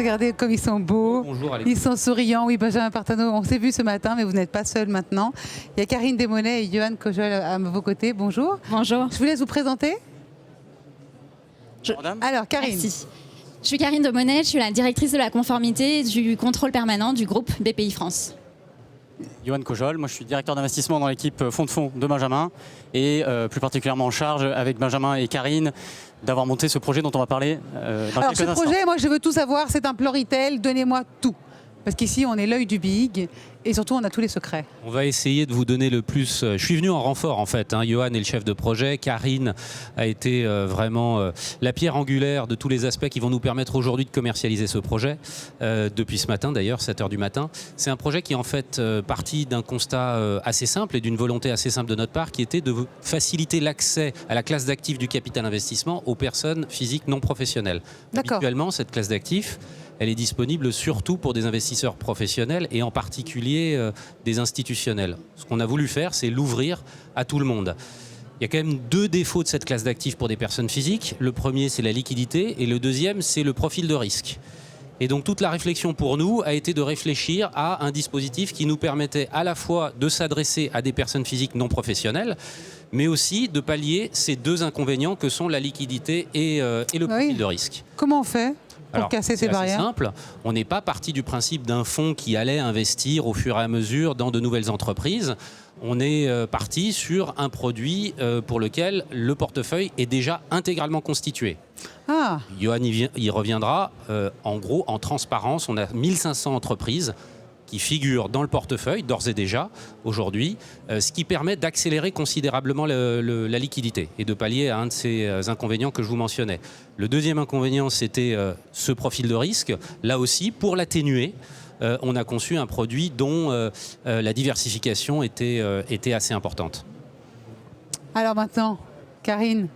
Regardez comme ils sont beaux. Bonjour, ils sont souriants. Oui, Benjamin Partano, on s'est vu ce matin, mais vous n'êtes pas seul maintenant. Il y a Karine Desmonnets et Johan Cojol à vos côtés. Bonjour. Bonjour. Je vous laisse vous présenter. Alors, Karine. Merci. Je suis Karine Desmonnets, je suis la directrice de la conformité et du contrôle permanent du groupe BPI France. Johan Cojol, moi je suis directeur d'investissement dans l'équipe fonds de fonds de Benjamin et plus particulièrement en charge avec Benjamin et Karine d'avoir monté ce projet dont on va parler dans Alors quelques ce instants. projet, moi je veux tout savoir, c'est un plan retail, donnez-moi tout. Parce qu'ici on est l'œil du big et surtout on a tous les secrets. On va essayer de vous donner le plus. Je suis venu en renfort en fait. Johan est le chef de projet. Karine a été vraiment la pierre angulaire de tous les aspects qui vont nous permettre aujourd'hui de commercialiser ce projet. Depuis ce matin d'ailleurs, 7h du matin. C'est un projet qui est en fait parti d'un constat assez simple et d'une volonté assez simple de notre part qui était de faciliter l'accès à la classe d'actifs du capital investissement aux personnes physiques non professionnelles. D'accord. Habituellement, cette classe d'actifs, elle est disponible surtout pour des investisseurs professionnels et en particulier des institutionnels. Ce qu'on a voulu faire, c'est l'ouvrir à tout le monde. Il y a quand même deux défauts de cette classe d'actifs pour des personnes physiques. Le premier, c'est la liquidité et le deuxième, c'est le profil de risque. Et donc toute la réflexion pour nous a été de réfléchir à un dispositif qui nous permettait à la fois de s'adresser à des personnes physiques non professionnelles, mais aussi de pallier ces deux inconvénients que sont la liquidité et le profil de risque. Comment on fait pour casser ces barrières? C'est simple. On n'est pas parti du principe d'un fonds qui allait investir au fur et à mesure dans de nouvelles entreprises. On est parti sur un produit pour lequel le portefeuille est déjà intégralement constitué. Ah. Johan y reviendra. En gros, en transparence, on a 1500 entreprises qui figurent dans le portefeuille, d'ores et déjà, aujourd'hui, ce qui permet d'accélérer considérablement la liquidité et de pallier à un de ces inconvénients que je vous mentionnais. Le deuxième inconvénient, c'était ce profil de risque. Là aussi, pour l'atténuer, on a conçu un produit dont la diversification était assez importante. Alors maintenant, Karine,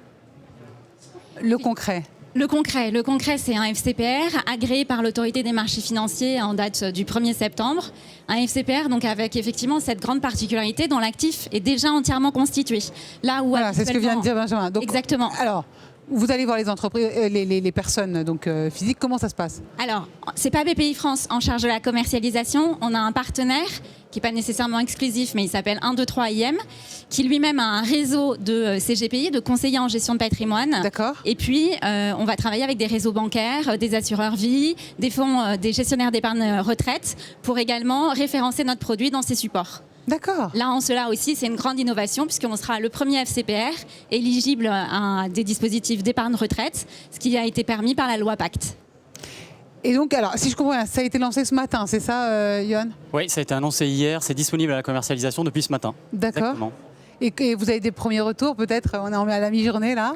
le concret. Le concret, c'est un FCPR agréé par l'autorité des marchés financiers en date du 1er septembre. Un FCPR donc avec effectivement cette grande particularité dont l'actif est déjà entièrement constitué. Là où voilà, c'est ce que vient de dire Benjamin. Donc, exactement. Alors, vous allez voir les entreprises, les personnes donc, physiques, comment ça se passe? Alors, c'est pas BPI France en charge de la commercialisation. On a un partenaire qui n'est pas nécessairement exclusif, mais il s'appelle 123 IM, qui lui-même a un réseau de CGPI, de conseillers en gestion de patrimoine. D'accord. Et puis, on va travailler avec des réseaux bancaires, des assureurs vie, des fonds, des gestionnaires d'épargne retraite, pour également référencer notre produit dans ces supports. D'accord. Là, en cela aussi, c'est une grande innovation puisqu'on sera le premier FCPR éligible à des dispositifs d'épargne retraite, ce qui a été permis par la loi Pacte. Et donc, alors, si je comprends bien, ça a été lancé ce matin, c'est ça, Johan? Oui, ça a été annoncé hier, c'est disponible à la commercialisation depuis ce matin. D'accord. Et vous avez des premiers retours peut-être? On est à la mi-journée là.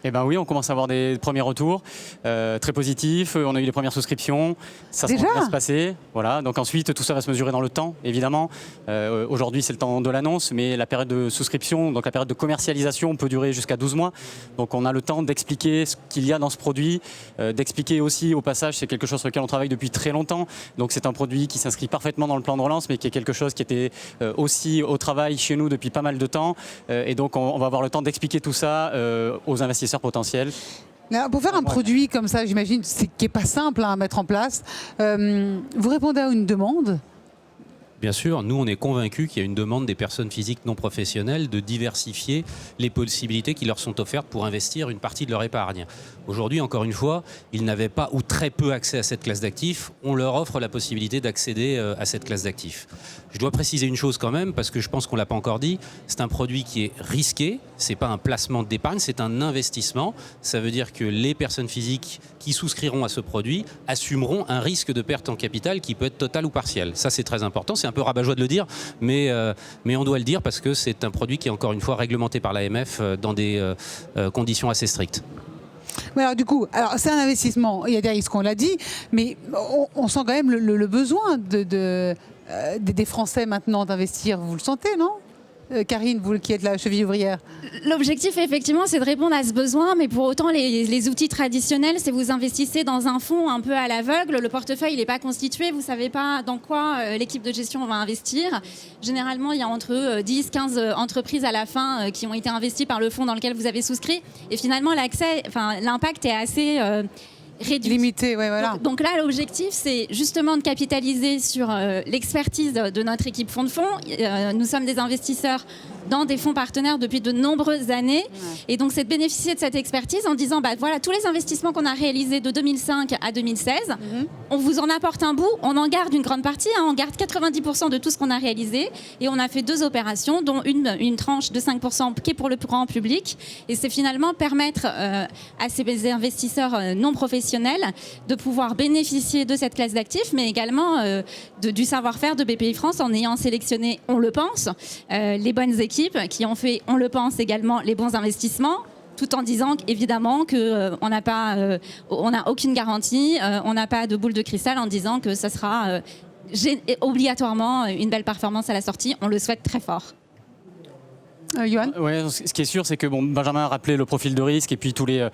Eh bien oui, on commence à avoir des premiers retours très positifs. On a eu les premières souscriptions. Ça va bien se passer. Voilà. Donc ensuite, tout ça va se mesurer dans le temps, évidemment. Aujourd'hui, c'est le temps de l'annonce, mais la période de souscription, donc la période de commercialisation peut durer jusqu'à 12 mois. Donc on a le temps d'expliquer ce qu'il y a dans ce produit, d'expliquer aussi au passage, c'est quelque chose sur lequel on travaille depuis très longtemps. Donc c'est un produit qui s'inscrit parfaitement dans le plan de relance, mais qui est quelque chose qui était aussi au travail chez nous depuis pas mal de temps. Et donc on va avoir le temps d'expliquer tout ça aux investisseurs potentiels. Pour faire un produit comme ça, j'imagine, qui n'est pas simple à mettre en place, vous répondez à une demande? Bien sûr, nous on est convaincus qu'il y a une demande des personnes physiques non professionnelles de diversifier les possibilités qui leur sont offertes pour investir une partie de leur épargne. Aujourd'hui, encore une fois, ils n'avaient pas ou très peu accès à cette classe d'actifs. On leur offre la possibilité d'accéder à cette classe d'actifs. Je dois préciser une chose quand même, parce que je pense qu'on ne l'a pas encore dit, c'est un produit qui est risqué, ce n'est pas un placement d'épargne, c'est un investissement. Ça veut dire que les personnes physiques qui souscriront à ce produit assumeront un risque de perte en capital qui peut être total ou partiel. Ça, c'est très important. C'est un peu rabat-joie de le dire, mais on doit le dire parce que c'est un produit qui est encore une fois réglementé par l'AMF dans des conditions assez strictes. Mais alors du coup, c'est un investissement, il y a des risques, on l'a dit, mais on sent quand même le besoin des Français maintenant d'investir. Vous le sentez, non ? Karine, vous qui êtes la cheville ouvrière. L'objectif, effectivement, c'est de répondre à ce besoin, mais pour autant, les outils traditionnels, c'est vous investissez dans un fonds un peu à l'aveugle, le portefeuille il n'est pas constitué, vous ne savez pas dans quoi l'équipe de gestion va investir. Généralement, il y a entre 10-15 entreprises à la fin qui ont été investies par le fonds dans lequel vous avez souscrit, et finalement, l'impact est assez réduite. Limité, ouais, voilà. Donc là, l'objectif, c'est justement de capitaliser sur l'expertise de notre équipe fonds de fonds. Nous sommes des investisseurs dans des fonds partenaires depuis de nombreuses années. Et donc, c'est de bénéficier de cette expertise en disant, voilà, tous les investissements qu'on a réalisés de 2005 à 2016, on vous en apporte un bout, on en garde une grande partie, on garde 90% de tout ce qu'on a réalisé. Et on a fait 2 opérations, dont une tranche de 5% qui est pour le grand public. Et c'est finalement permettre à ces investisseurs non professionnels de pouvoir bénéficier de cette classe d'actifs, mais également du savoir-faire de BPI France en ayant sélectionné, on le pense, les bonnes équipes qui ont fait, on le pense également, les bons investissements, tout en disant évidemment qu'on n'a pas, on n'a aucune garantie, on n'a pas de boule de cristal en disant que ça sera obligatoirement une belle performance à la sortie. On le souhaite très fort. Johan ? Ouais, ce qui est sûr, c'est que Benjamin a rappelé le profil de risque et puis tous les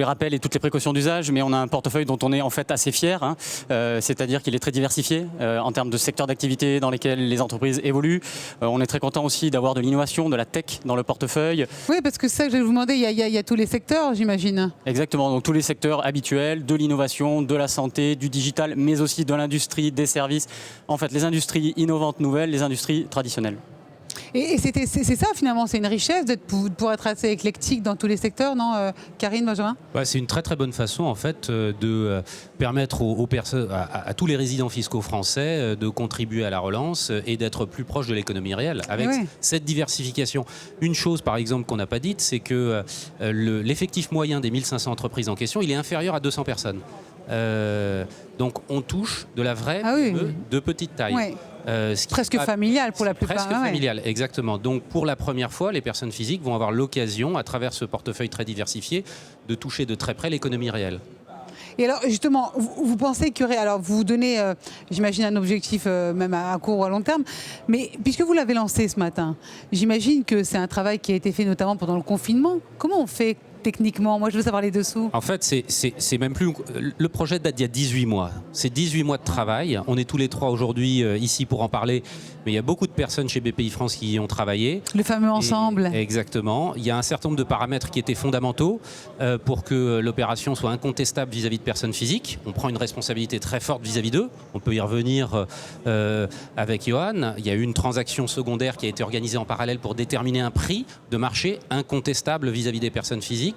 rappels et toutes les précautions d'usage, mais on a un portefeuille dont on est en fait assez fier, c'est-à-dire qu'il est très diversifié en termes de secteurs d'activité dans lesquels les entreprises évoluent. On est très content aussi d'avoir de l'innovation, de la tech dans le portefeuille. Oui, parce que c'est ça que je vais vous demander, il y a tous les secteurs, j'imagine. Exactement, donc tous les secteurs habituels, de l'innovation, de la santé, du digital, mais aussi de l'industrie, des services. En fait, les industries innovantes nouvelles, les industries traditionnelles. Et c'est ça finalement, c'est une richesse de pouvoir être assez éclectique dans tous les secteurs, non Karine, Benjamin ? C'est une très très bonne façon en fait de permettre aux personnes, à tous les résidents fiscaux français de contribuer à la relance et d'être plus proche de l'économie réelle avec cette diversification. Une chose par exemple qu'on n'a pas dite, c'est que l'effectif moyen des 1500 entreprises en question, il est inférieur à 200 personnes. Donc on touche de la vraie de petite taille. Ouais. Presque familial pour la plupart. Presque familial, exactement. Donc pour la première fois, les personnes physiques vont avoir l'occasion, à travers ce portefeuille très diversifié, de toucher de très près l'économie réelle. Et alors justement, vous pensez qu'il y aurait, alors vous donnez, j'imagine, un objectif même à court ou à long terme, mais puisque vous l'avez lancé ce matin, j'imagine que c'est un travail qui a été fait notamment pendant le confinement. Comment on fait techniquement? Moi, je veux savoir les dessous. En fait, c'est même plus... Le projet date d'il y a 18 mois. C'est 18 mois de travail. On est tous les trois aujourd'hui ici pour en parler, mais il y a beaucoup de personnes chez BPI France qui y ont travaillé. Le fameux ensemble. Exactement. Il y a un certain nombre de paramètres qui étaient fondamentaux pour que l'opération soit incontestable vis-à-vis de personnes physiques. On prend une responsabilité très forte vis-à-vis d'eux. On peut y revenir avec Johan. Il y a eu une transaction secondaire qui a été organisée en parallèle pour déterminer un prix de marché incontestable vis-à-vis des personnes physiques.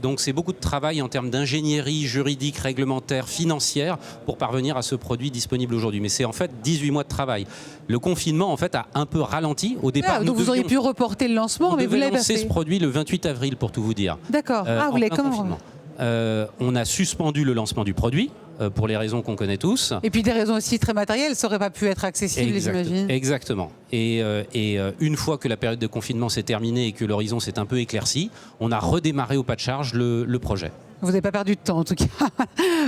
Donc c'est beaucoup de travail en termes d'ingénierie juridique, réglementaire, financière pour parvenir à ce produit disponible aujourd'hui. Mais c'est en fait 18 mois de travail. Le confinement en fait a un peu ralenti au départ. Donc vous auriez pu reporter le lancement, mais vous l'avez lancé fait. Ce produit le 28 avril pour tout vous dire. D'accord. Vous l'avez comment on a suspendu le lancement du produit pour les raisons qu'on connaît tous. Et puis des raisons aussi très matérielles, ça n'aurait pas pu être accessible, j'imagine. Exactement. Et une fois que la période de confinement s'est terminée et que l'horizon s'est un peu éclairci, on a redémarré au pas de charge le projet. Vous n'avez pas perdu de temps en tout cas.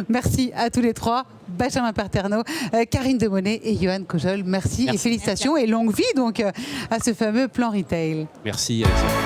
Merci à tous les trois, Benjamin Paterno, Karine Demonnet et Johan Cojol. Merci et félicitations et longue vie donc à ce fameux plan retail. Merci Alexandre.